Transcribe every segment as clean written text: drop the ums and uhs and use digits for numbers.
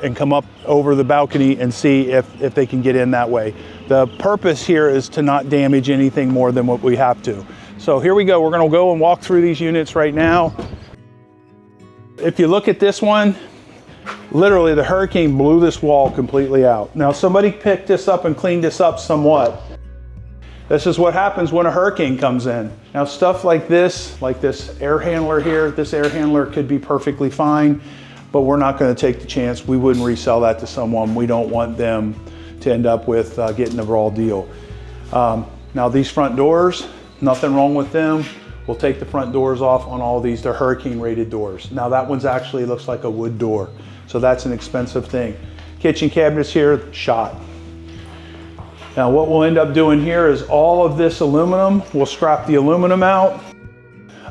and come up over the balcony and see if they can get in that way. The purpose here is to not damage anything more than what we have to. So here we go. We're gonna go and walk through these units right now. If you look at this one, literally the hurricane blew this wall completely out. Now somebody picked this up and cleaned this up somewhat. This is what happens when a hurricane comes in. Now stuff like this air handler here, this air handler could be perfectly fine, but we're not gonna take the chance. We wouldn't resell that to someone. We don't want them to end up with getting the raw deal. Now these front doors, nothing wrong with them. We'll take the front doors off on all these. They're hurricane rated doors. Now that one's actually looks like a wood door. So that's an expensive thing. Kitchen cabinets here, shot. Now what we'll end up doing here is all of this aluminum, we'll scrap the aluminum out.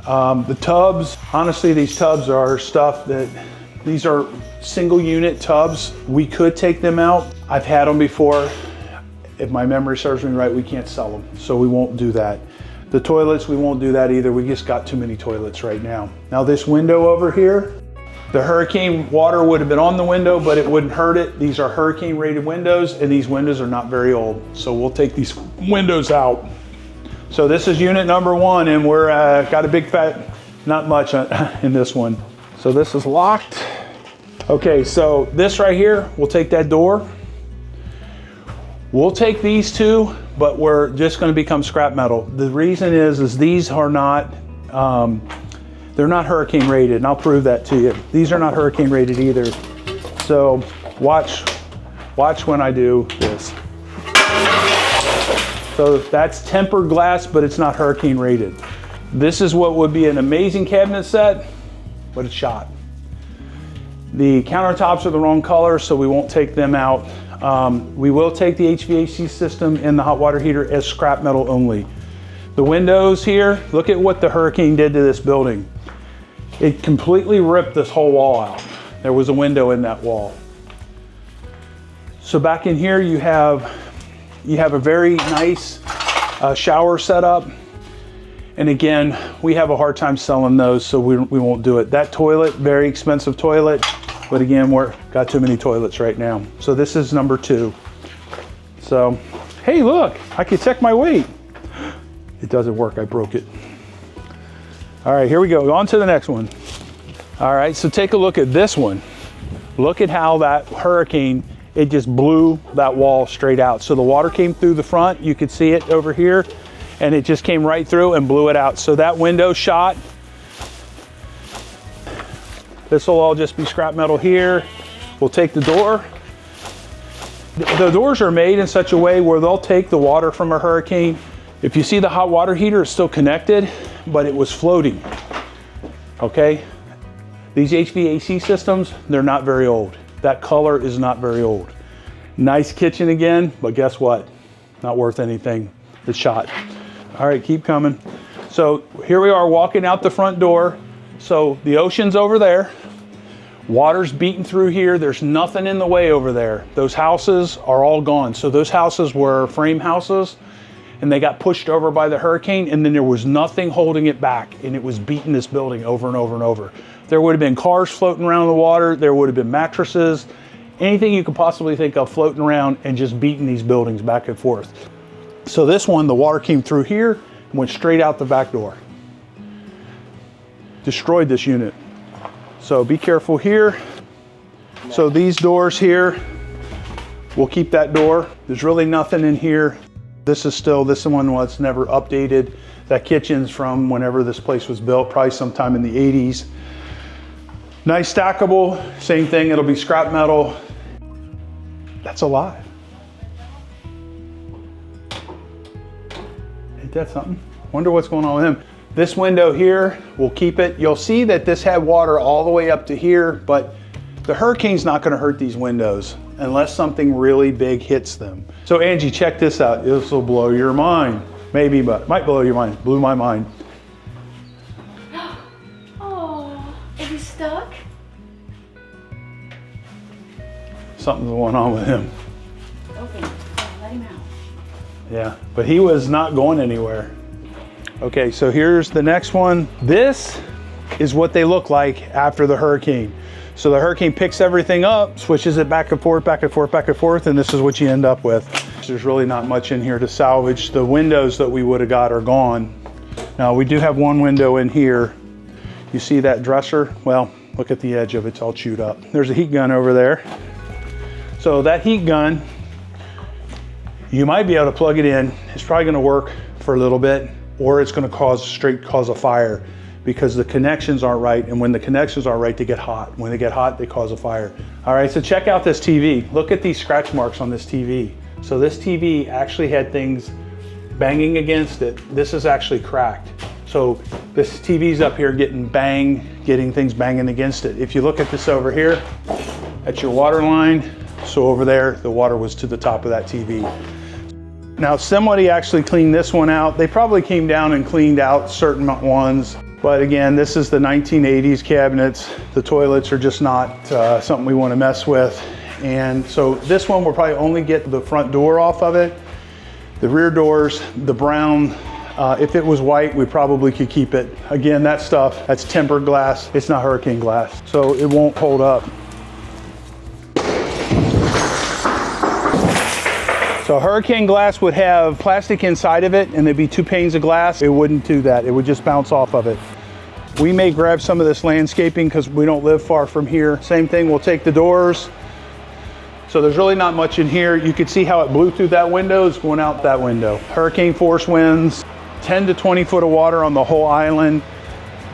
The tubs, honestly these tubs are stuff that, these are single unit tubs. We could take them out. I've had them before. If my memory serves me right, we can't sell them, so we won't do that. The toilets, we won't do that either. We just got too many toilets right now. Now this window over here, the hurricane water would have been on the window, but it wouldn't hurt it. These are hurricane rated windows, and these windows are not very old. So we'll take these windows out. So this is unit number one, and we're got a big fat, not much in this one. So this is locked. Okay, so this right here, we'll take that door. We'll take these two, but we're just gonna become scrap metal. The reason is these are not, they're not hurricane rated, and I'll prove that to you. These are not hurricane rated either. So watch when I do this. So that's tempered glass, but it's not hurricane rated. This is what would be an amazing cabinet set, but it's shot. The countertops are the wrong color, so we won't take them out. We will take the HVAC system and the hot water heater as scrap metal only. The windows here, look at what the hurricane did to this building. It completely ripped this whole wall out. There was a window in that wall. So back in here you have a very nice shower setup. And again, we have a hard time selling those, so we won't do it. That toilet, very expensive toilet, but again, we're got too many toilets right now. So this is number two. So, hey look, I can check my weight. It doesn't work, I broke it. All right, here we go, on to the next one. All right, so take a look at this one. Look at how that hurricane, it just blew that wall straight out. So the water came through the front, you could see it over here, and it just came right through and blew it out. So that window shot. This will all just be scrap metal here. We'll take the door. The doors are made in such a way where they'll take the water from a hurricane. If you see the hot water heater is still connected, but it was floating, okay? These HVAC systems, they're not very old. That color is not very old. Nice kitchen again, but guess what? Not worth anything. It's shot. All right, keep coming. So here we are walking out the front door. So the ocean's over there. Water's beating through here. There's nothing in the way over there. Those houses are all gone. So those houses were frame houses, and they got pushed over by the hurricane, and then there was nothing holding it back, and it was beating this building over and over and over. There would have been cars floating around in the water. There would have been mattresses, anything you could possibly think of floating around and just beating these buildings back and forth. So this one, the water came through here and went straight out the back door. Destroyed this unit. So be careful here. So these doors here, we'll keep that door. There's really nothing in here. This one was never updated. That kitchen's from whenever this place was built, probably sometime in the 80s. Nice stackable, same thing, it'll be scrap metal. That's alive. Ain't that something? Wonder what's going on with him. This window here, we'll keep it. You'll see that this had water all the way up to here, but the hurricane's not gonna hurt these windows unless something really big hits them. So Angie, check this out. This will blow your mind. Maybe, but might blow your mind. Blew my mind. Oh, is he stuck? Something's going on with him. Open, let him out. Yeah, but he was not going anywhere. Okay, so here's the next one. This is what they look like after the hurricane. So the hurricane picks everything up, switches it back and forth, back and forth, back and forth, and this is what you end up with. There's really not much in here to salvage. The windows that we would have got are gone. Now we do have one window in here. You see that dresser? Well, look at the edge of it, it's all chewed up. There's a heat gun over there. So that heat gun, you might be able to plug it in. It's probably gonna work for a little bit, or it's gonna cause a fire because the connections aren't right. And when the connections aren't right, they get hot. When they get hot, they cause a fire. All right, so check out this TV. Look at these scratch marks on this TV. So this TV actually had things banging against it. This is actually cracked. So this TV's up here getting things banging against it. If you look at this over here, that's your water line. So over there, the water was to the top of that TV. Now somebody actually cleaned this one out. They probably came down and cleaned out certain ones. But again, this is the 1980s cabinets. The toilets are just not something we want to mess with. And so this one, we'll probably only get the front door off of it. The rear doors, the brown, if it was white, we probably could keep it. Again, that stuff, that's tempered glass. It's not hurricane glass, so it won't hold up. So hurricane glass would have plastic inside of it and there'd be 2 panes of glass. It wouldn't do that. It would just bounce off of it. We may grab some of this landscaping because we don't live far from here. Same thing, we'll take the doors. So there's really not much in here. You can see how it blew through that window. It's going out that window. Hurricane force winds, 10 to 20 foot of water on the whole island.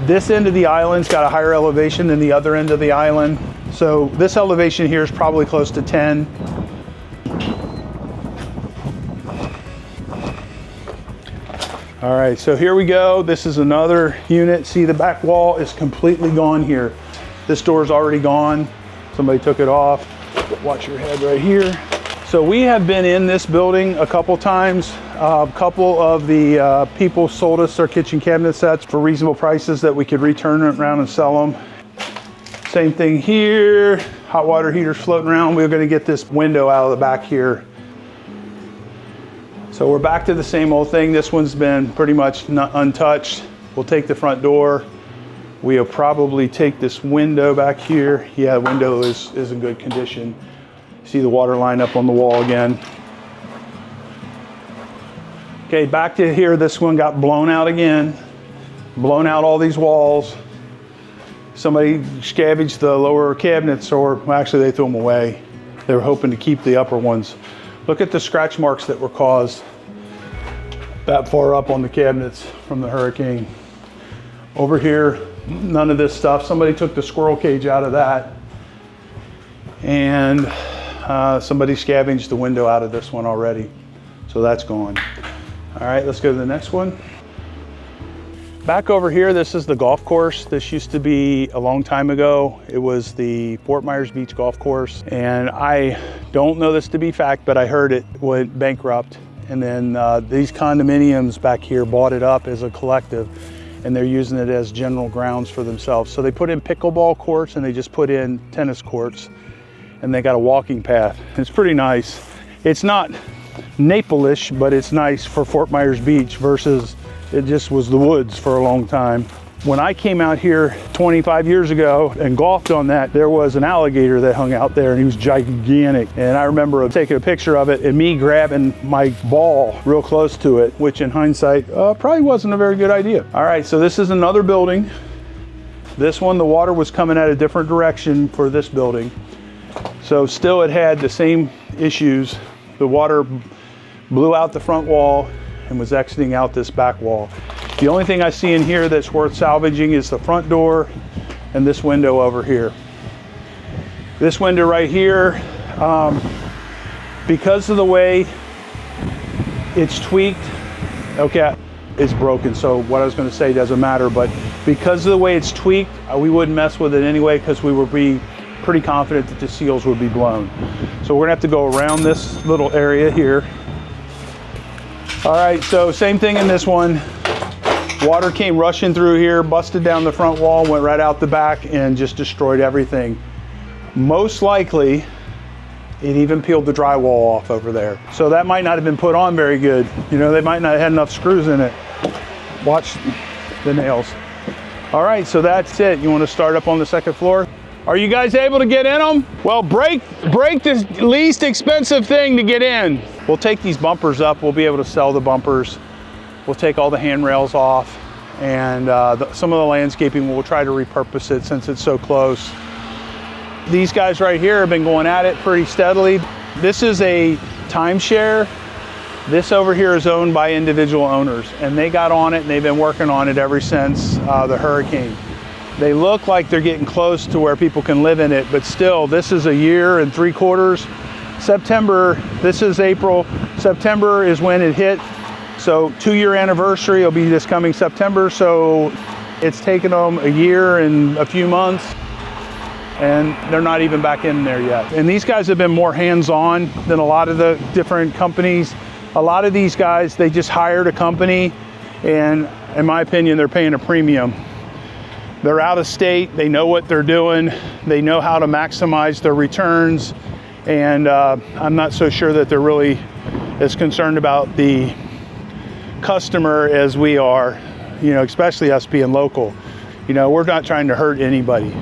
This end of the island's got a higher elevation than the other end of the island. So this elevation here is probably close to 10. All right, so here we go. This is another unit. See, the back wall is completely gone here. This door is already gone. Somebody took it off. Watch your head right here. So we have been in this building a couple times. A couple of the people sold us their kitchen cabinet sets for reasonable prices that we could return around and sell them. Same thing here. Hot water heaters floating around. We're gonna get this window out of the back here. So we're back to the same old thing. This one's been pretty much untouched. We'll take the front door. We'll probably take this window back here. Yeah, the window is in good condition. See the water line up on the wall again. Okay, back to here. This one got blown out again. Blown out all these walls. Somebody scavenged the lower cabinets, or well, actually they threw them away. They were hoping to keep the upper ones. Look at the scratch marks that were caused that far up on the cabinets from the hurricane. Over here, none of this stuff. Somebody took the squirrel cage out of that. And somebody scavenged the window out of this one already. So that's gone. All right, let's go to the next one. Back over here, this is the golf course. This used to be a long time ago. It was the Fort Myers Beach golf course. And I don't know this to be fact, but I heard it went bankrupt. And then these condominiums back here bought it up as a collective, and they're using it as general grounds for themselves. So they put in pickleball courts and they just put in tennis courts, and they got a walking path. It's pretty nice. It's not Naples-ish, but it's nice for Fort Myers Beach versus it just was the woods for a long time. When I came out here 25 years ago and golfed on that, there was an alligator that hung out there and he was gigantic. And I remember taking a picture of it and me grabbing my ball real close to it, which in hindsight probably wasn't a very good idea. All right, so this is another building. This one, the water was coming at a different direction for this building. So still it had the same issues. The water blew out the front wall and was exiting out this back wall. The only thing I see in here that's worth salvaging is the front door and this window over here. This window right here, because of the way it's tweaked, okay, it's broken. So what I was gonna say doesn't matter, but because of the way it's tweaked, we wouldn't mess with it anyway because we would be pretty confident that the seals would be blown. So we're gonna have to go around this little area here. All right, so same thing in this one. Water came rushing through here, busted down the front wall, went right out the back and just destroyed everything. Most likely, it even peeled the drywall off over there. So that might not have been put on very good. You know, they might not have had enough screws in it. Watch the nails. All right, so that's it. You wanna start up on the second floor? Are you guys able to get in them? Well, break the least expensive thing to get in. We'll take these bumpers up. We'll be able to sell the bumpers. We'll take all the handrails off, and some of the landscaping, we'll try to repurpose it since it's so close. These guys right here have been going at it pretty steadily. This is a timeshare. This over here is owned by individual owners, and they got on it and they've been working on it ever since the hurricane. They look like they're getting close to where people can live in it, but still, this is 1 year and 3/4. September, this is April. September is when it hit. So 2-year anniversary will be this coming September. So it's taken them 1 year and a few months, and they're not even back in there yet. And these guys have been more hands-on than a lot of the different companies. A lot of these guys, they just hired a company, and in my opinion, they're paying a premium. They're out of state, they know what they're doing, they know how to maximize their returns, and I'm not so sure that they're really as concerned about the customer as we are, you know, especially us being local. You know, we're not trying to hurt anybody.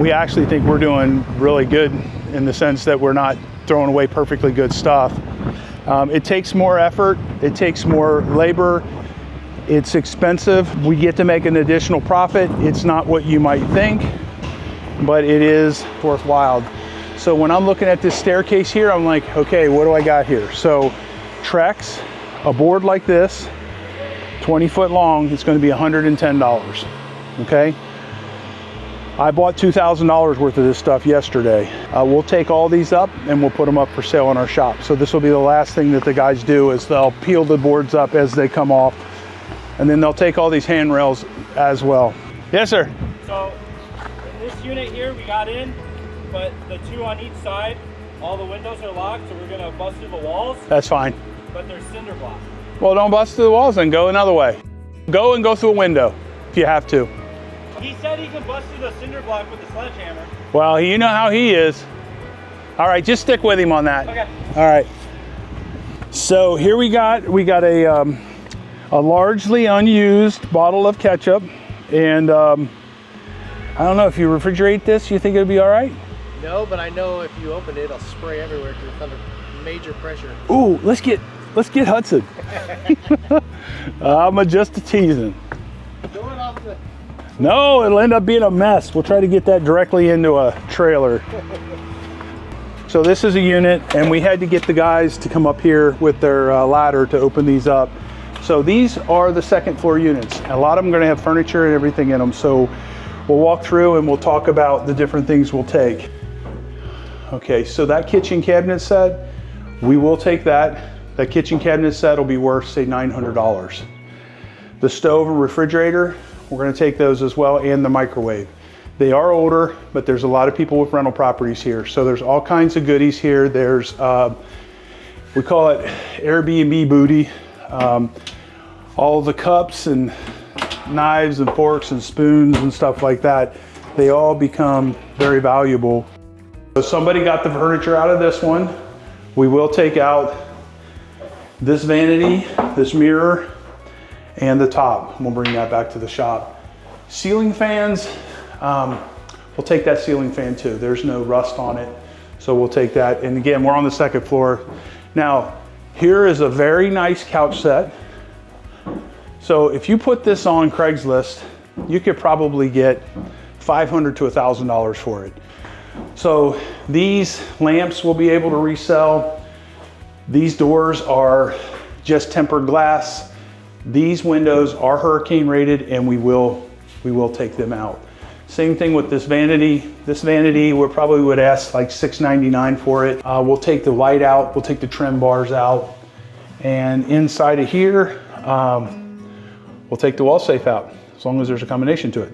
We actually think we're doing really good in the sense that we're not throwing away perfectly good stuff. It takes more effort, it takes more labor, it's expensive. We get to make an additional profit. It's not what you might think, but it is worthwhile. So when I'm looking at this staircase here, I'm like, okay, what do I got here? So Trex, a board like this, 20 foot long, it's going to be $110, okay? I bought $2,000 worth of this stuff yesterday. We'll take all these up and we'll put them up for sale in our shop. So this will be the last thing that the guys do, is they'll peel the boards up as they come off, and then they'll take all these handrails as well. Yes, sir. So in this unit here, we got in, but the 2 on each side, all the windows are locked, so we're gonna bust through the walls. That's fine. But they're cinder block. Well, don't bust through the walls and go another way. Go and go through a window if you have to. He said he can bust through the cinder block with the sledgehammer. Well, you know how he is. All right, just stick with him on that. Okay. All right. So here we got a largely unused bottle of ketchup, and I don't know if you refrigerate this, you think it'll be all right? No, but I know if you open it, it'll spray everywhere because it's under major pressure. Ooh, let's get Hudson. I'm just teasing. Throw it off the... No, it'll end up being a mess. We'll try to get that directly into a trailer. So this is a unit, and we had to get the guys to come up here with their ladder to open these up. So these are the second floor units. A lot of them are going to have furniture and everything in them. So we'll walk through and we'll talk about the different things we'll take. Okay, so that kitchen cabinet set, we will take that. That kitchen cabinet set will be worth, say, $900. The stove and refrigerator, we're going to take those as well, and the microwave. They are older, but there's a lot of people with rental properties here. So there's all kinds of goodies here. There's, we call it Airbnb booty. All the cups and knives and forks and spoons and stuff like that, they all become very valuable. So somebody got the furniture out of this one. We will take out this vanity, this mirror, and the top. We'll bring that back to the shop. Ceiling fans, we'll take that ceiling fan too. There's no rust on it, so we'll take that. And again, we're on the second floor. Now, here is a very nice couch set. So if you put this on Craigslist, you could probably get $500 to $1,000 for it. So these lamps will be able to resell. These doors are just tempered glass. These windows are hurricane rated, and we will take them out. Same thing with this vanity. This vanity, we probably would ask like $6.99 for it. We'll take the light out, we'll take the trim bars out, and inside of here, we'll take the wall safe out, as long as there's a combination to it.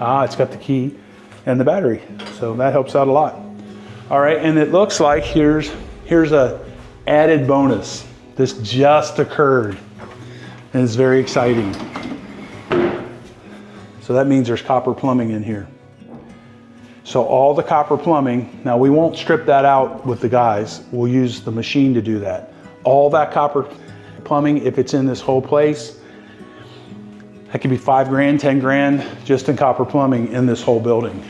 It's got the key and the battery, so that helps out a lot. All right, and it looks like here's a added bonus. This just occurred, and it's very exciting. So that means there's copper plumbing in here. So all the copper plumbing, now we won't strip that out with the guys, we'll use the machine to do that. All that copper plumbing, if it's in this whole place, that could be $5 grand, 10 grand, just in copper plumbing in this whole building.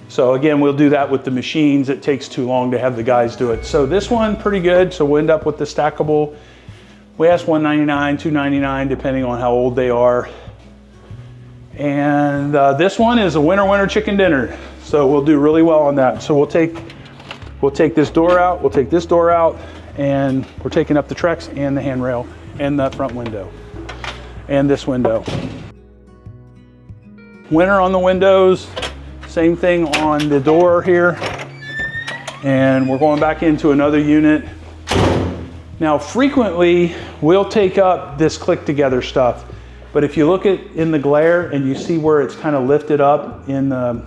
So again, we'll do that with the machines. It takes too long to have the guys do it. So this one, pretty good. So we'll end up with the stackable. We ask $199, $299, depending on how old they are. And this one is a winter chicken dinner. So we'll do really well on that. So we'll take this door out, we'll take this door out, and we're taking up the Trex and the handrail and the front window and this window. Winter on the windows, same thing on the door here. And we're going back into another unit. Now frequently we'll take up this click together stuff, but if you look at in the glare and you see where it's kind of lifted up in the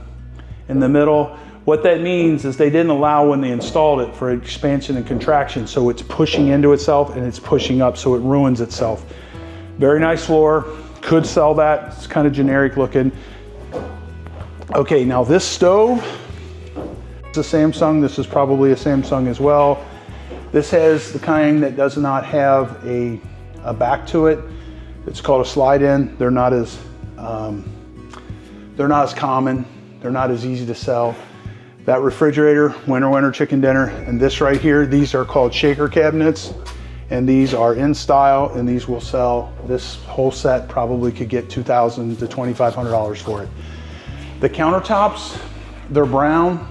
middle, what that means is they didn't allow when they installed it for expansion and contraction, so it's pushing into itself and it's pushing up, so it ruins itself. Very nice floor, could sell that, it's kind of generic looking. Okay, now this stove, it's a Samsung, this is probably a Samsung as well. This has the kind that does not have a back to it. It's called a slide in. They're not as common, they're not as easy to sell. That refrigerator, winter chicken dinner, and this right here, these are called shaker cabinets, and these are in style, and these will sell. This whole set probably could get $2,000 to $2,500 for it. The countertops, they're brown,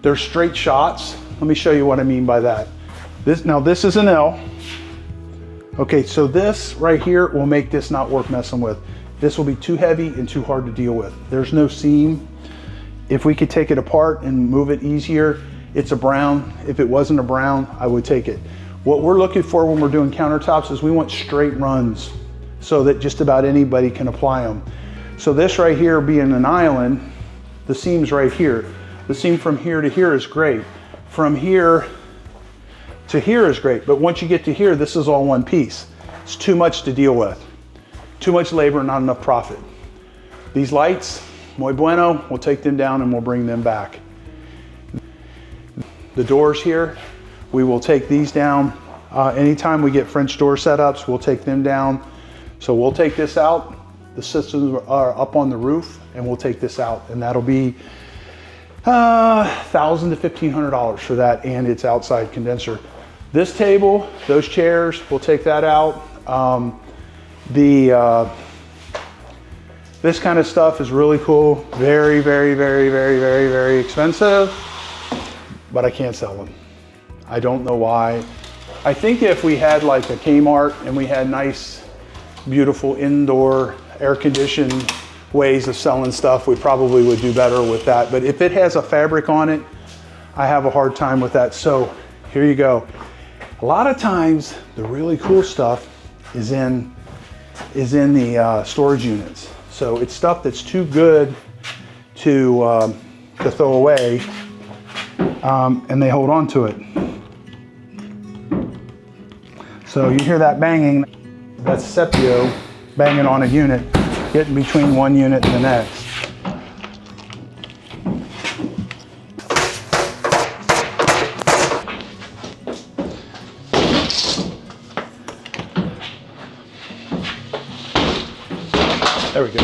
they're straight shots. Let me show you what I mean by that. This is an L. Okay, so this right here will make this not worth messing with. This will be too heavy and too hard to deal with. There's no seam. If we could take it apart and move it easier, it's a brown. If it wasn't a brown, I would take it. What we're looking for when we're doing countertops is we want straight runs so that just about anybody can apply them. So this right here being an island, the seam's right here. The seam from here to here is great. From here to here is great, but once you get to here, this is all one piece. It's too much to deal with. Too much labor, not enough profit. These lights, muy bueno, we'll take them down and we'll bring them back. The doors here, we will take these down. Anytime we get French door setups, we'll take them down. So we'll take this out. The systems are up on the roof and we'll take this out, and that'll be $1,000 to $1,500 for that and its outside condenser. This table, those chairs, we'll take that out. This kind of stuff is really cool. Very, very, very, very, very, very expensive, but I can't sell them. I don't know why. I think if we had like a Kmart and we had nice, beautiful indoor air-conditioned ways of selling stuff, we probably would do better with that. But if it has a fabric on it, I have a hard time with that. So here you go. A lot of times the really cool stuff is in the storage units. So it's stuff that's too good to throw away, and they hold on to it. So you hear that banging, that's Sepio banging on a unit, getting between one unit and the next. There we go.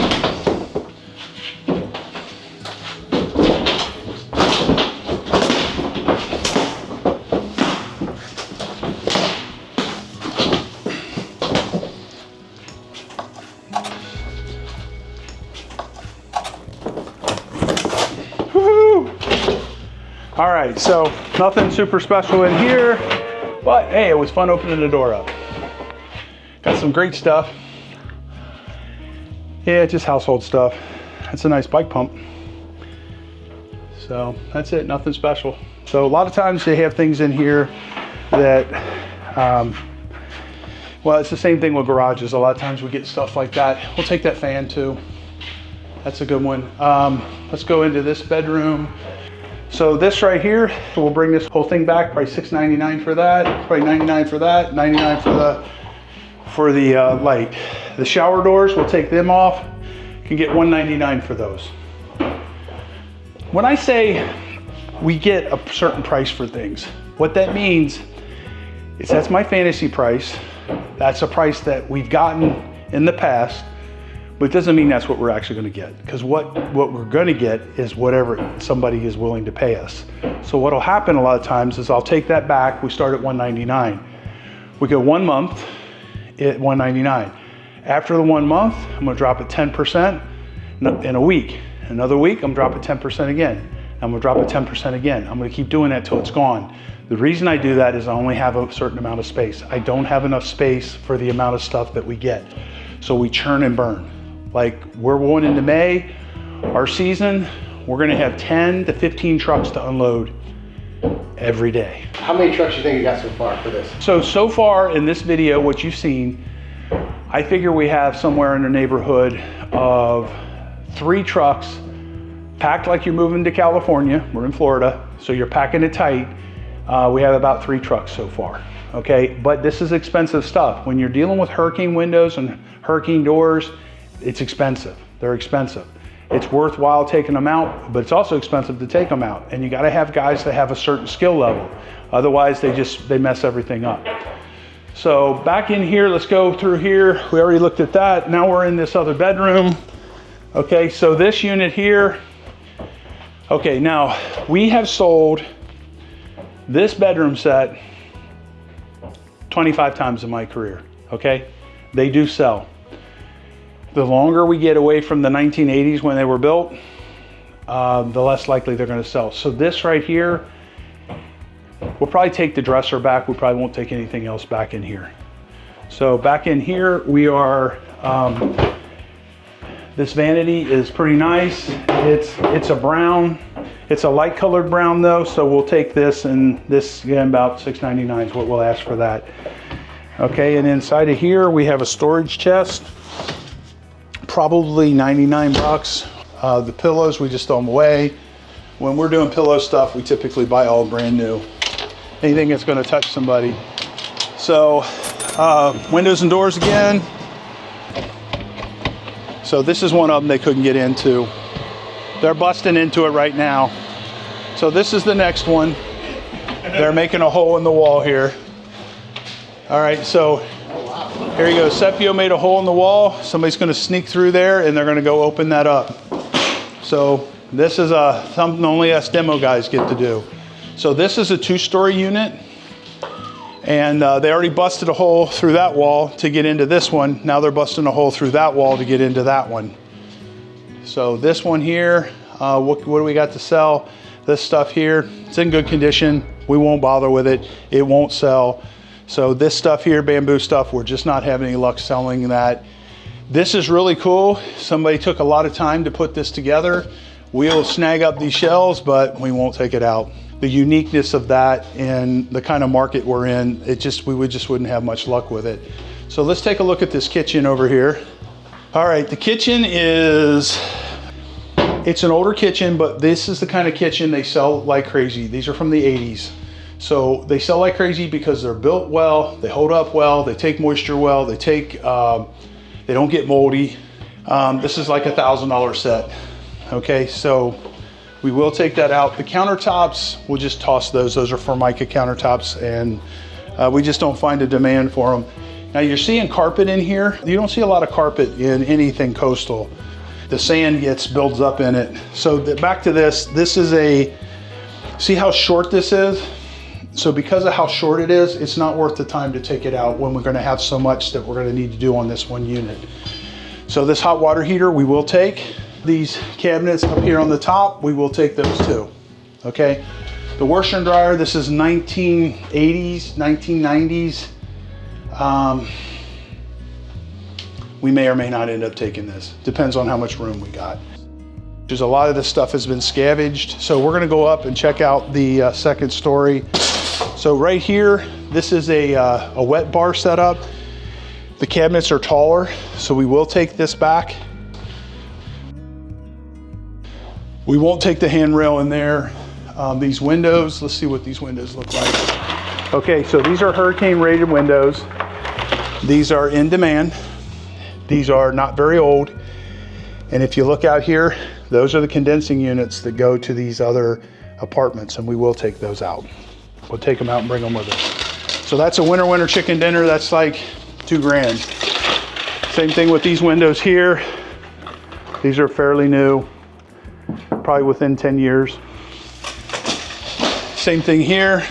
All right, so nothing super special in here, but hey, it was fun opening the door up. Got some great stuff. Yeah, just household stuff. That's a nice bike pump. So that's it, nothing special. So a lot of times they have things in here that, well, it's the same thing with garages. A lot of times we get stuff like that. We'll take that fan too. That's a good one. Let's go into this bedroom. So this right here, we'll bring this whole thing back, probably $6.99 for that, probably $99 for that, $99 for the light. The shower doors, we'll take them off. You can get $199 for those. When I say we get a certain price for things, what that means is that's my fantasy price. That's a price that we've gotten in the past, But it doesn't mean that's what we're actually gonna get, because what we're gonna get is whatever somebody is willing to pay us. So what'll happen a lot of times is I'll take that back, we start at $199. We go 1 month at $199. After the 1 month, I'm gonna drop it 10% in a week. Another week, I'm dropping 10% again. I'm gonna drop it 10% again. I'm gonna keep doing that till it's gone. The reason I do that is I only have a certain amount of space. I don't have enough space for the amount of stuff that we get. So we churn and burn. Like we're going into May, our season, we're gonna have 10 to 15 trucks to unload every day. How many trucks do you think you got so far for this? So far in this video, what you've seen, I figure we have somewhere in the neighborhood of 3 trucks packed like you're moving to California. We're in Florida, so you're packing it tight. We have about 3 trucks so far, okay? But this is expensive stuff. When you're dealing with hurricane windows and hurricane doors, it's expensive. They're expensive. It's worthwhile taking them out, but it's also expensive to take them out. And you gotta have guys that have a certain skill level. Otherwise, they mess everything up. So back in here, let's go through here. We already looked at that. Now we're in this other bedroom. Okay, so this unit here. Okay, now we have sold this bedroom set 25 times in my career, okay? They do sell. The longer we get away from the 1980s when they were built, the less likely they're gonna sell. So this right here, we'll probably take the dresser back. We probably won't take anything else back in here. So back in here, we are, this vanity is pretty nice. It's a brown. It's a light colored brown though, so we'll take this, and this again about $6.99 is what we'll ask for that. Okay, and inside of here we have a storage chest, probably 99 bucks. The pillows, we just throw them away. When we're doing pillow stuff, we typically buy all brand new. Anything that's gonna touch somebody. So windows and doors again. So this is one of them they couldn't get into. They're busting into it right now. So this is the next one. They're making a hole in the wall here. All right, so here you go. Sepio made a hole in the wall. Somebody's gonna sneak through there and they're gonna go open that up. So this is something only us demo guys get to do. So this is a 2-story unit. And they already busted a hole through that wall to get into this one. Now they're busting a hole through that wall to get into that one. So this one here, what do we got to sell? This stuff here, it's in good condition. We won't bother with it. It won't sell. So this stuff here, bamboo stuff, we're just not having any luck selling that. This is really cool. Somebody took a lot of time to put this together. We'll snag up these shells, but we won't take it out. The uniqueness of that and the kind of market we're in, we just wouldn't have much luck with it. So let's take a look at this kitchen over here. All right, the kitchen it's an older kitchen, but this is the kind of kitchen they sell like crazy. These are from the 80s. So they sell like crazy because they're built well, they hold up well, they take moisture well, they don't get moldy. This is like $1,000 set. Okay, so we will take that out. The countertops, we'll just toss those. Those are Formica countertops, and we just don't find a demand for them. Now you're seeing carpet in here. You don't see a lot of carpet in anything coastal. The sand builds up in it. So back to this is see how short this is? So because of how short it is, it's not worth the time to take it out when we're gonna have so much that we're gonna need to do on this one unit. So this hot water heater, we will take. These cabinets up here on the top, we will take those too, okay? The washer and dryer, this is 1980s, 1990s. We may or may not end up taking this. Depends on how much room we got. There's a lot of this stuff has been scavenged. So we're gonna go up and check out the second story. So right here, this is a wet bar setup. The cabinets are taller, so we will take this back. We won't take the handrail in there. These windows, let's see what these windows look like. Okay, so these are hurricane rated windows. These are in demand. These are not very old. And if you look out here, those are the condensing units that go to these other apartments, and we will take those out. We'll take them out and bring them with us. So that's a winter chicken dinner. That's like $2 grand. Same thing with these windows here. These are fairly new, probably within 10 years. Same thing here,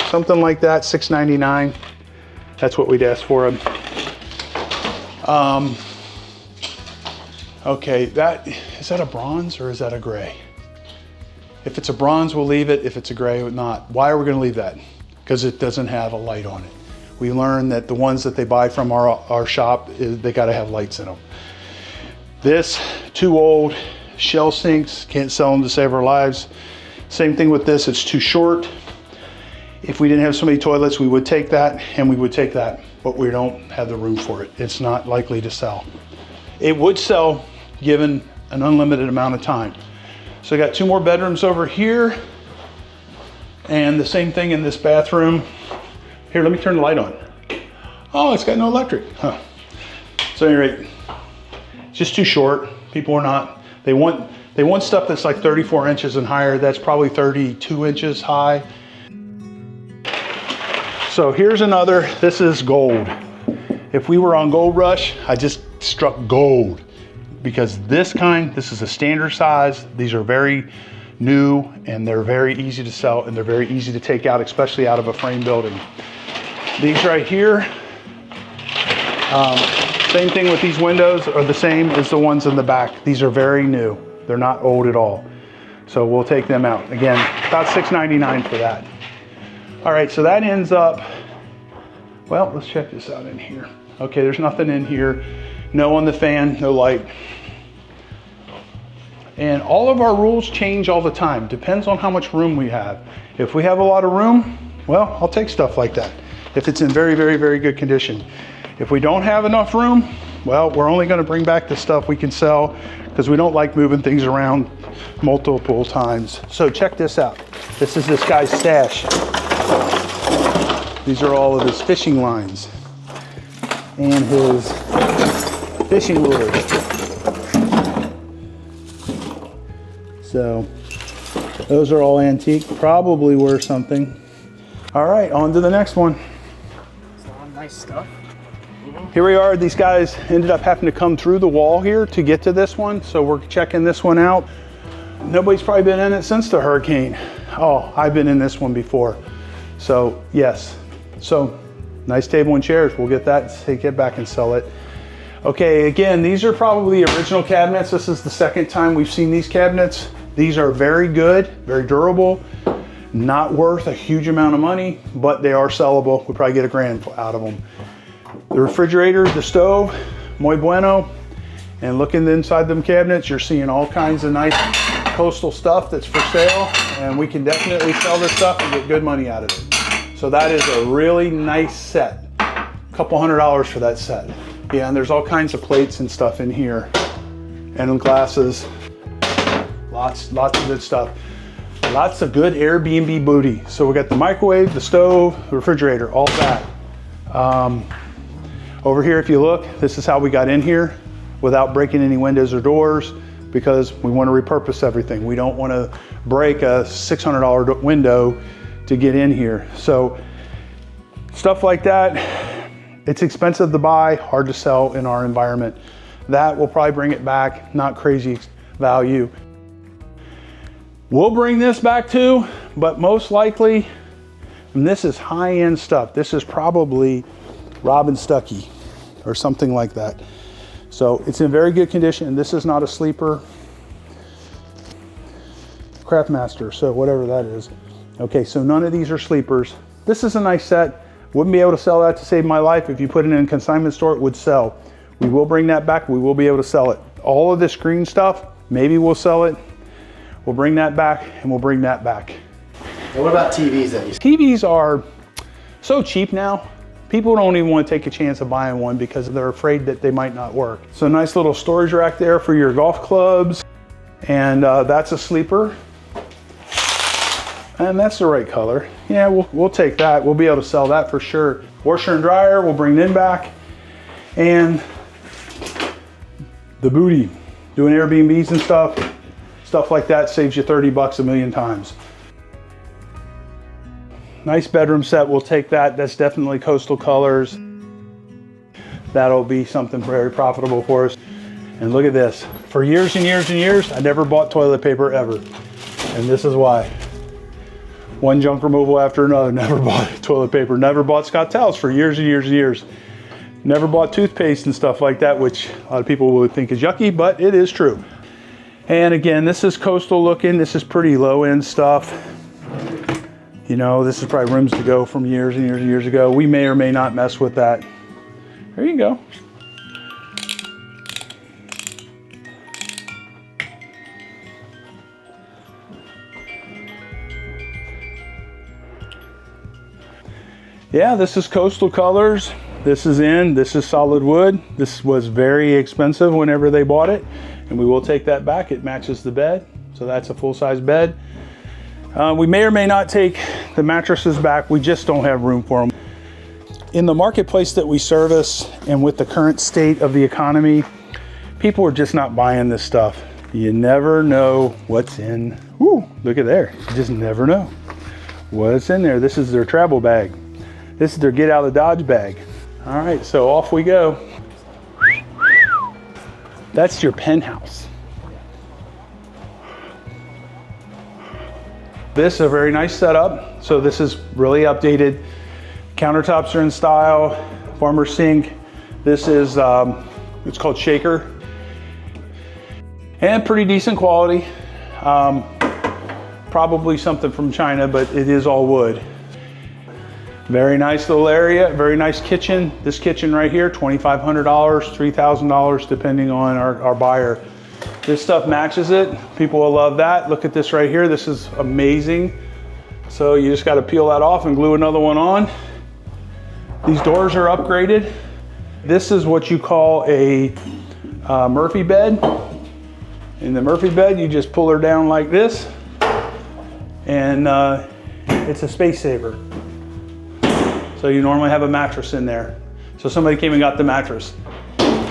something like that, $6.99. That's what we'd ask for them. Okay, is that a bronze or is that a gray? If it's a bronze, we'll leave it. If it's a gray, we'll not. Why are we gonna leave that? Because it doesn't have a light on it. We learned that the ones that they buy from our shop, they gotta have lights in them. This, too old, shell sinks, can't sell them to save our lives. Same thing with this, it's too short. If we didn't have so many toilets, we would take that and we would take that, but we don't have the room for it. It's not likely to sell. It would sell given an unlimited amount of time. So I got 2 more bedrooms over here and the same thing in this bathroom. Here, let me turn the light on. Oh, it's got no electric. Huh. So at any rate, it's just too short. People are not, they want stuff that's like 34 inches and higher. That's probably 32 inches high. So here's another, this is gold. If we were on Gold Rush, I just struck gold because this is a standard size. These are very new and they're very easy to sell and they're very easy to take out, especially out of a frame building. These right here, same thing with these windows are the same as the ones in the back. These are very new. They're not old at all. So we'll take them out. Again, about $6.99 for that. All right, so that ends up, well, let's check this out in here. Okay, there's nothing in here. No on the fan, no light. And all of our rules change all the time. Depends on how much room we have. If we have a lot of room, well, I'll take stuff like that. If it's in very, very, very good condition. If we don't have enough room, well, we're only gonna bring back the stuff we can sell because we don't like moving things around multiple times. So check this out. This is this guy's stash. These are all of his fishing lines and his fishing lures. So those are all antique, probably worth something. All right, on to the next one. It's a lot of nice stuff. Here we are, these guys ended up having to come through the wall here to get to this one. So we're checking this one out. Nobody's probably been in it since the hurricane. Oh, I've been in this one before. So yes, so nice table and chairs. We'll get that, take it back and sell it. Okay, again, these are probably original cabinets. This is the second time we've seen these cabinets. These are very good, very durable, not worth a huge amount of money, but they are sellable. We'll probably get $1,000 out of them. The refrigerator, the stove, muy bueno. And looking inside them cabinets, you're seeing all kinds of nice coastal stuff that's for sale, and we can definitely sell this stuff and get good money out of it. So that is a really nice set. A couple $100 for that set. Yeah, and there's all kinds of plates and stuff in here, and glasses. Lots of good stuff. Lots of good Airbnb booty. So we got the microwave, the stove, the refrigerator, all that. Over here, if you look, this is how we got in here without breaking any windows or doors, because we want to repurpose everything. We don't want to break a $600 window to get in here. So stuff like that, it's expensive to buy, hard to sell in our environment. That will probably bring it back, not crazy value. We'll bring this back too, but most likely, and this is high-end stuff. This is probably Robin Stuckey or something like that. So it's in very good condition. This is not a sleeper. Craftmaster, so whatever that is. Okay, so none of these are sleepers. This is a nice set. Wouldn't be able to sell that to save my life. If you put it in a consignment store, it would sell. We will bring that back. We will be able to sell it. All of this green stuff, maybe we'll sell it. We'll bring that back and we'll bring that back. And what about TVs then? TVs are so cheap now. People don't even want to take a chance of buying one because they're afraid that they might not work. So nice little storage rack there for your golf clubs. And that's a sleeper. And that's the right color. Yeah, we'll take that. We'll be able to sell that for sure. Washer and dryer, we'll bring them back. And the booty, doing Airbnbs and stuff like that saves you 30 bucks a million times. Nice bedroom set, we'll take that. That's definitely coastal colors. That'll be something very profitable for us. And look at this. For years and years and years, I never bought toilet paper ever. And this is why. One junk removal after another, never bought toilet paper, never bought Scott towels for years and years and years. Never bought toothpaste and stuff like that, which a lot of people would think is yucky, but it is true. And again, this is coastal looking. This is pretty low end stuff. You know, this is probably rooms to go from years and years and years ago. We may or may not mess with that. There you go. Yeah, this is coastal colors. This is solid wood. This was very expensive whenever they bought it, and we will take that back. It matches the bed, so that's a full-size bed. We may or may not take the mattresses back. We just don't have room for them. In the marketplace that we service, and with the current state of the economy, people are just not buying this stuff. You never know what's in. Woo, look at there. You just never know what's in there. This is their travel bag. This is their get out of Dodge bag. All right, so off we go. That's your penthouse. This is a very nice setup. So this is really updated. Countertops are in style, farmer sink. This is, it's called Shaker. And pretty decent quality. Probably something from China, but it is all wood. Very nice little area, very nice kitchen. This kitchen right here, $2,500, $3,000, depending on our buyer. This stuff matches it. People will love that. Look at this right here. This is amazing. So you just got to peel that off and glue another one on. These doors are upgraded. This is what you call a Murphy bed. In the Murphy bed, you just pull her down like this, and it's a space saver. So you normally have a mattress in there. So somebody came and got the mattress.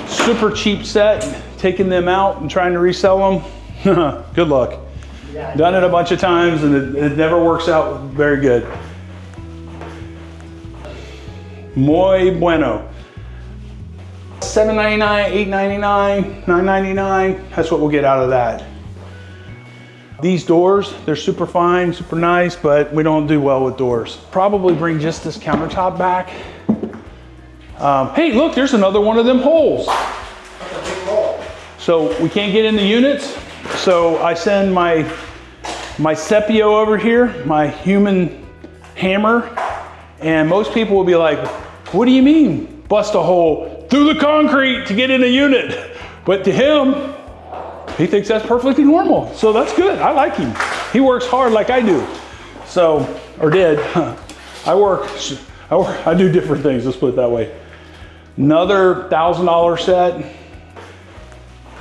Super cheap set, taking them out and trying to resell them. Good luck. Yeah, Done it a bunch of times and it never works out very good. Muy bueno. $7.99, $8.99, $9.99. That's what we'll get out of that. These doors, they're super fine, super nice, but we don't do well with doors. Probably bring just this countertop back. Hey, look, there's another one of them holes. So we can't get in the units. So I send my Sepio over here, my human hammer. And most people will be like, what do you mean, bust a hole through the concrete to get in a unit? But to him, he thinks that's perfectly normal. So that's good. I like him. He works hard like I do. So, or did. I do different things, let's put it that way. Another $1,000 set.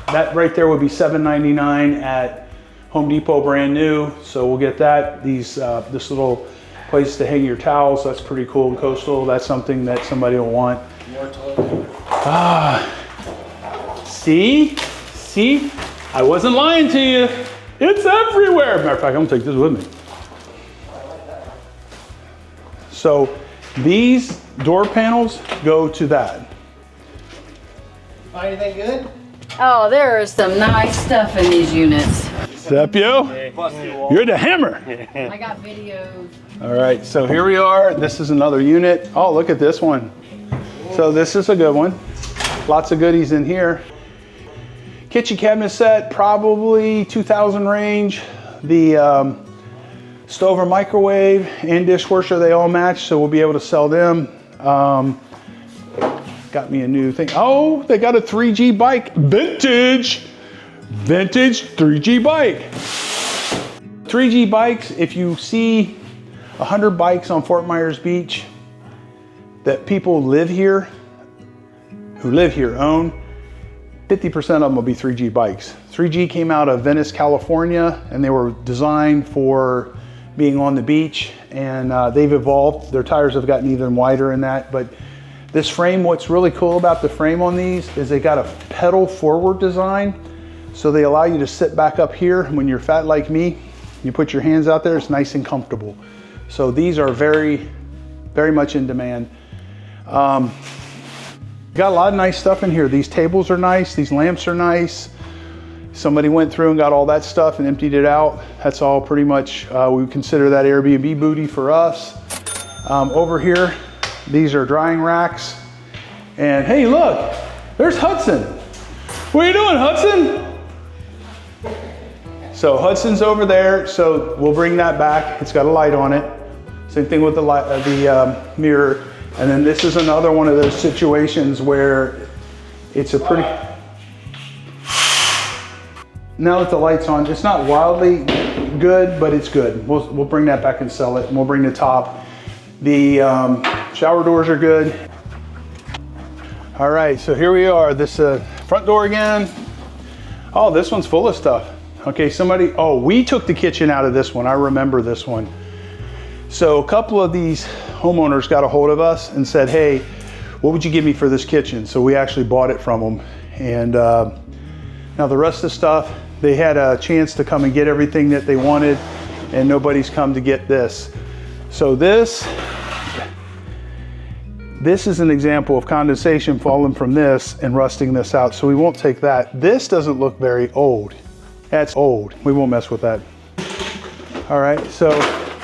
That right there would be $7.99 at Home Depot, brand new. So we'll get that. This little place to hang your towels, that's pretty cool and coastal. That's something that somebody will want. More toilet paper. See? I wasn't lying to you. It's everywhere. Matter of fact, I'm gonna take this with me. So these door panels go to that. Find anything good? Oh, there is some nice stuff in these units. Sepio, you're the hammer. I got videos. All right, so here we are. This is another unit. Oh, look at this one. So this is a good one. Lots of goodies in here. Kitchen cabinet set, probably 2,000 range. The stove or microwave and dishwasher, they all match, so we'll be able to sell them. Got me a new thing. Oh, they got a 3G bike, vintage 3G bike. 3G bikes, if you see 100 bikes on Fort Myers Beach that people who live here own, 50% of them will be 3G bikes. 3G came out of Venice, California, and they were designed for being on the beach, and they've evolved. Their tires have gotten even wider in that, but this frame, what's really cool about the frame on these is they got a pedal forward design, so they allow you to sit back up here. When you're fat like me, you put your hands out there, it's nice and comfortable. So these are very, very much in demand. Got a lot of nice stuff in here. These tables are nice. These lamps are nice. Somebody went through and got all that stuff and emptied it out. That's all pretty much, we would consider that Airbnb booty for us. Over here, these are drying racks. And hey, look, there's Hudson. What are you doing, Hudson? So Hudson's over there, so we'll bring that back. It's got a light on it. Same thing with the light, mirror. And then this is another one of those situations where it's a pretty, now that the light's on, it's not wildly good, but it's good. We'll bring that back and sell it, and we'll bring the top. The shower doors are good. All right, so here we are. This front door again. Oh, this one's full of stuff. Okay, we took the kitchen out of this one. I remember this one. So a couple of these homeowners got a hold of us and said, hey, what would you give me for this kitchen? So we actually bought it from them. And now the rest of the stuff, they had a chance to come and get everything that they wanted, and nobody's come to get this. So this is an example of condensation falling from this and rusting this out. So we won't take that. This doesn't look very old. That's old. We won't mess with that. All right, so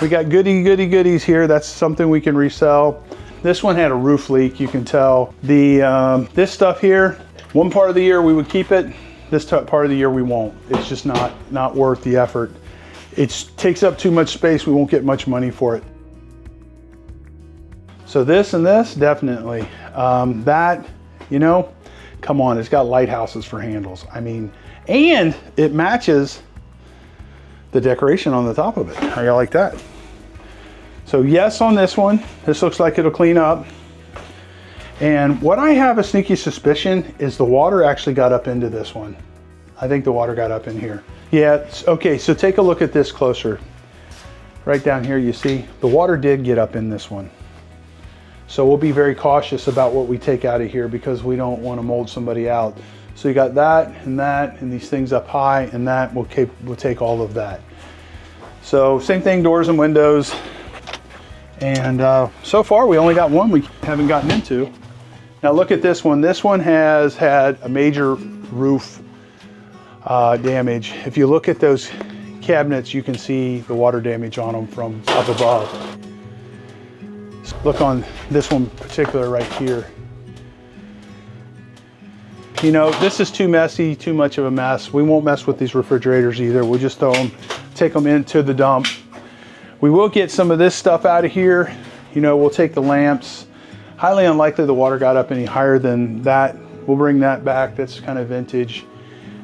we got goodies here. That's something we can resell. This one had a roof leak, you can tell. This stuff here, one part of the year we would keep it. This part of the year we won't. It's just not worth the effort. It takes up too much space. We won't get much money for it. So this and this, definitely. That, you know, come on, it's got lighthouses for handles. I mean, and it matches the decoration on the top of it. How you like that? So yes on this one. This looks like it'll clean up. And what I have a sneaky suspicion is the water actually got up into this one. I think the water got up in here. Yeah, okay, so take a look at this closer. Right down here, you see, the water did get up in this one. So we'll be very cautious about what we take out of here because we don't want to mold somebody out. So you got that and these things up high, and that we'll take all of that. So same thing, doors and windows. And so far we only got one we haven't gotten into. Now look at this one. This one has had a major roof damage. If you look at those cabinets, you can see the water damage on them from up above. Look on this one particular right here. You know, this is too messy, too much of a mess. We won't mess with these refrigerators either. We'll just take them into the dump. We will get some of this stuff out of here. You know, we'll take the lamps. Highly unlikely the water got up any higher than that. We'll bring that back. That's kind of vintage.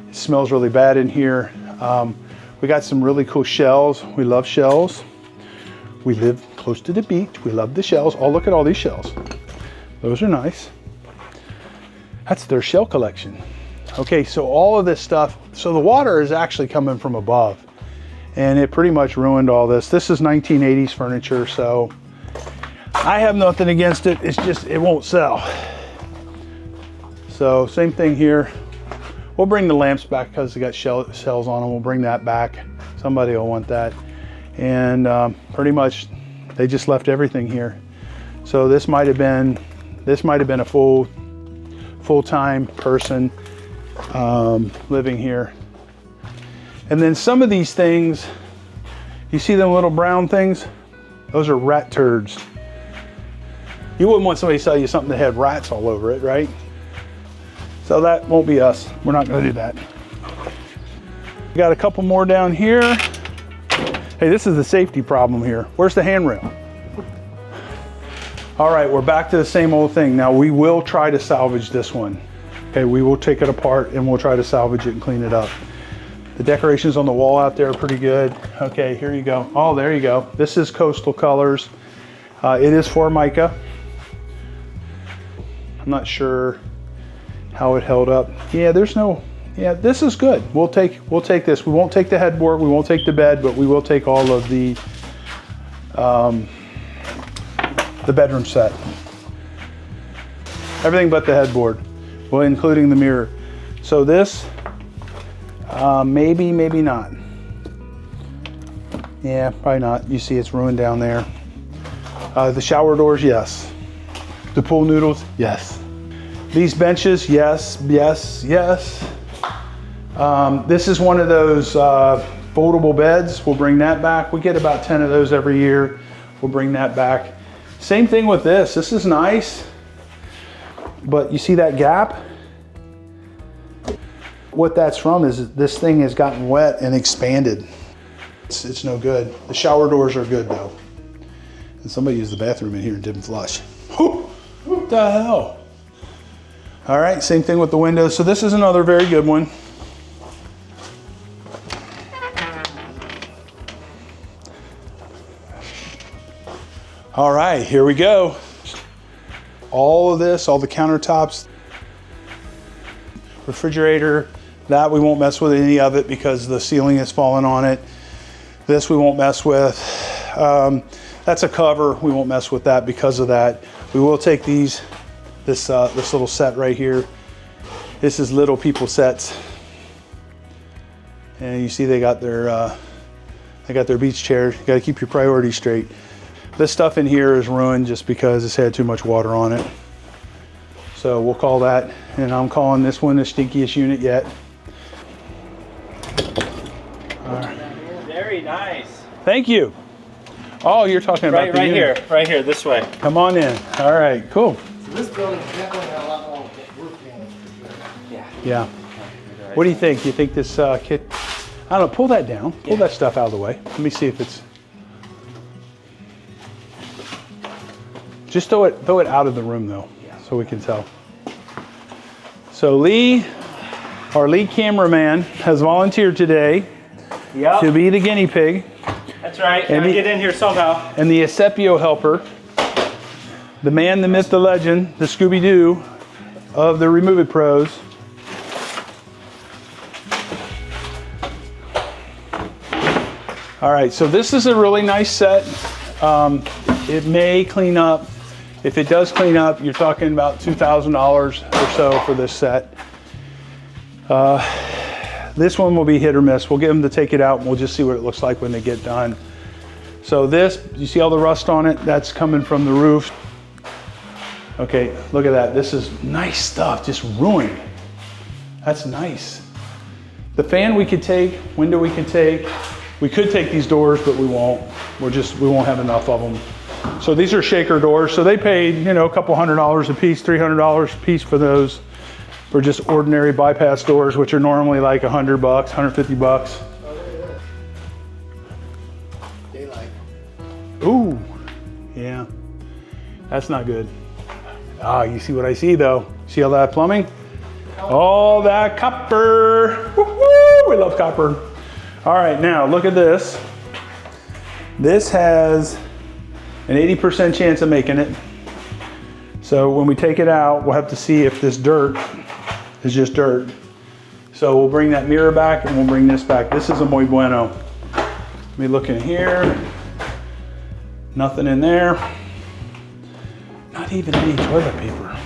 It smells really bad in here. We got some really cool shells. We love shells. We live close to the beach. We love the shells. Oh, look at all these shells. Those are nice. That's their shell collection. Okay, so all of this stuff, so the water is actually coming from above, and it pretty much ruined all this. This is 1980s furniture, so I have nothing against it. It's just, it won't sell. So same thing here. We'll bring the lamps back because they got shells on them. We'll bring that back. Somebody will want that. And pretty much they just left everything here. So this might have been a full-time person living here. And then some of these things, you see them little brown things? Those are rat turds. You wouldn't want somebody to sell you something that had rats all over it, right? So that won't be us. We're not going to do that. We got a couple more down here. Hey, this is the safety problem here. Where's the handrail? All right, we're back to the same old thing. Now we will try to salvage this one. Okay, we will take it apart and we'll try to salvage it and clean it up. The decorations on the wall out there are pretty good. Okay, here you go. Oh, there you go. This is coastal colors. It is Formica. I'm not sure how it held up. Yeah, this is good. We'll take this. We won't take the headboard, we won't take the bed, but we will take all of the bedroom set. Everything but the headboard, well, including the mirror. So this, maybe not. Yeah, probably not. You see it's ruined down there. The shower doors, yes. The pool noodles, yes. These benches, yes, yes, yes. This is one of those foldable beds. We'll bring that back. We get about 10 of those every year. We'll bring that back. Same thing with this. This is nice, but you see that gap? What that's from is this thing has gotten wet and expanded. It's no good. The shower doors are good though. And somebody used the bathroom in here and didn't flush. What the hell? All right, same thing with the windows. So this is another very good one. All right, here we go. All of this, all the countertops, refrigerator, that we won't mess with any of it because the ceiling has fallen on it. This we won't mess with. That's a cover, we won't mess with that because of that. We will take these, this little set right here. This is Little People sets. And you see they got their beach chairs. You gotta keep your priorities straight. This stuff in here is ruined just because it's had too much water on it. So we'll call that, and I'm calling this one the stinkiest unit yet. All right. Very nice. Thank you. Oh, you're talking about the unit. Right here, this way. Come on in. All right, cool. So this building definitely had a lot more roof damage. Yeah. What do you think? You think this kit? I don't know. Pull that down. Pull that stuff out of the way. Let me see if it's. Just throw it out of the room though, so we can tell. So Lee, our lead cameraman, has volunteered today to be the guinea pig. That's right. Gotta get in here somehow. And the Esepio helper, the man, the myth, the legend, the Scooby-Doo of the Remove It Pros. All right, so this is a really nice set. It may clean up. If it does clean up, you're talking about $2,000 or so for this set. This one will be hit or miss. We'll get them to take it out and we'll just see what it looks like when they get done. So this, you see all the rust on it? That's coming from the roof. Okay, look at that. This is nice stuff, just ruined. That's nice. The fan we could take, window we could take. We could take these doors, but we won't. We won't have enough of them. So these are shaker doors. So they paid, you know, a couple $100 a piece, $300 a piece for those, for just ordinary bypass doors, which are normally like $100, $150. Daylight. Ooh, yeah, that's not good. Ah, you see what I see though? See all that plumbing? All that copper. Woo-hoo, we love copper. All right, now look at this. This has an 80% chance of making it. So when we take it out, we'll have to see if this dirt is just dirt. So we'll bring that mirror back and we'll bring this back. This is a muy bueno. Let me look in here. Nothing in there. Not even any toilet paper.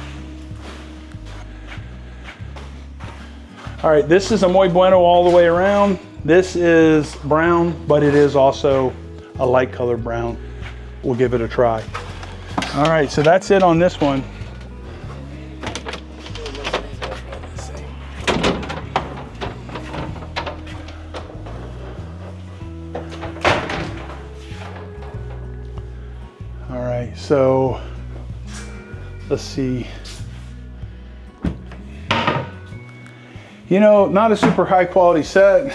All right, this is a muy bueno all the way around. This is brown, but it is also a light colored brown. We'll give it a try. All right, so that's it on this one. All right, so let's see. You know, not a super high quality set.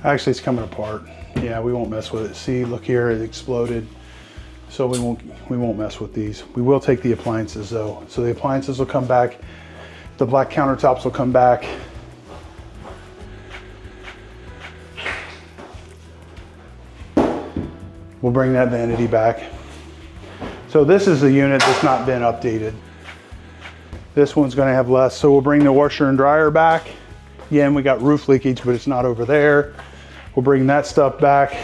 Actually, it's coming apart. Yeah, we won't mess with it. See, look here, it exploded. So we won't mess with these. We will take the appliances though. So the appliances will come back. The black countertops will come back. We'll bring that vanity back. So this is a unit that's not been updated. This one's gonna have less. So we'll bring the washer and dryer back. Again, we got roof leakage, but it's not over there. We'll bring that stuff back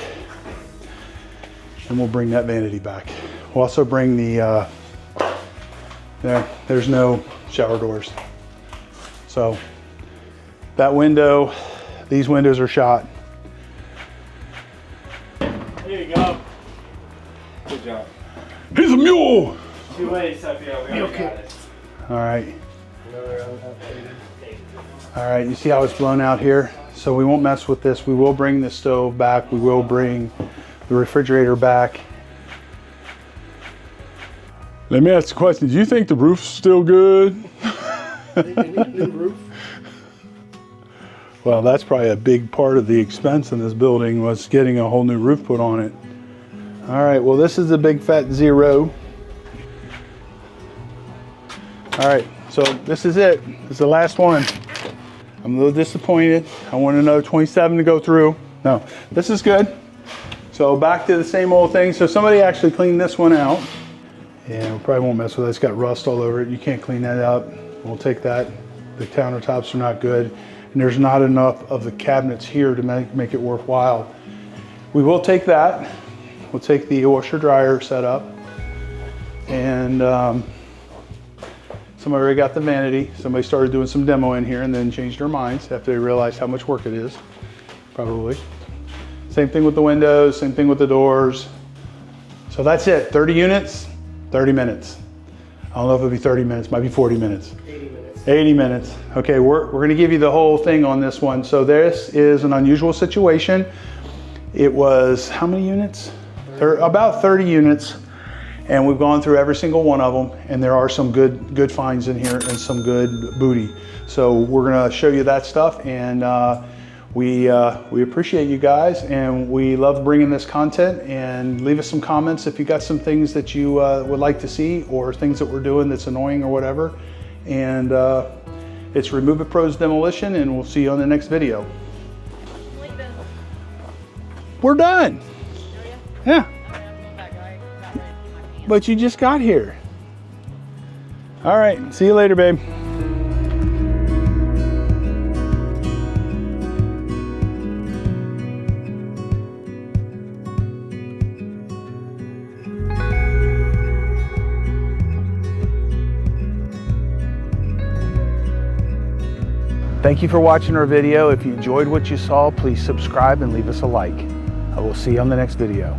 and we'll bring that vanity back. We'll also bring the, there's no shower doors. So that window, these windows are shot. There you go. Good job. He's a mule. Too late, Sepio. We already got it. All right. All right, you see how it's blown out here? So we won't mess with this. We will bring the stove back. We will bring the refrigerator back. Let me ask the question. Do you think the roof's still good? They need a new roof. Well, that's probably a big part of the expense in this building was getting a whole new roof put on it. All right, well, this is the big fat 0. All right, so this is it. This is the last one. I'm a little disappointed. I want to know 27 to go through. No, this is good. So back to the same old thing. So somebody actually cleaned this one out. Yeah, we probably won't mess with it. It's got rust all over it. You can't clean that up. We'll take that. The countertops are not good. And there's not enough of the cabinets here to make it worthwhile. We will take that. We'll take the washer dryer setup. And somebody already got the vanity. Somebody started doing some demo in here and then changed their minds after they realized how much work it is, probably. Same thing with the windows, same thing with the doors. So that's it, 30 units, 30 minutes. I don't know if it'll be 30 minutes, might be 40 minutes. 80 minutes. 80 minutes. Okay, we're gonna give you the whole thing on this one. So this is an unusual situation. It was, how many units? About 30 units. And we've gone through every single one of them, and there are some good finds in here and some good booty. So we're gonna show you that stuff, and we appreciate you guys, and we love bringing this content. And leave us some comments if you got some things that you would like to see, or things that we're doing that's annoying or whatever. And it's Remove It Pros Demolition, and we'll see you on the next video. We're done. Yeah. But you just got here. All right, see you later, babe. Thank you for watching our video. If you enjoyed what you saw, please subscribe and leave us a like. I will see you on the next video.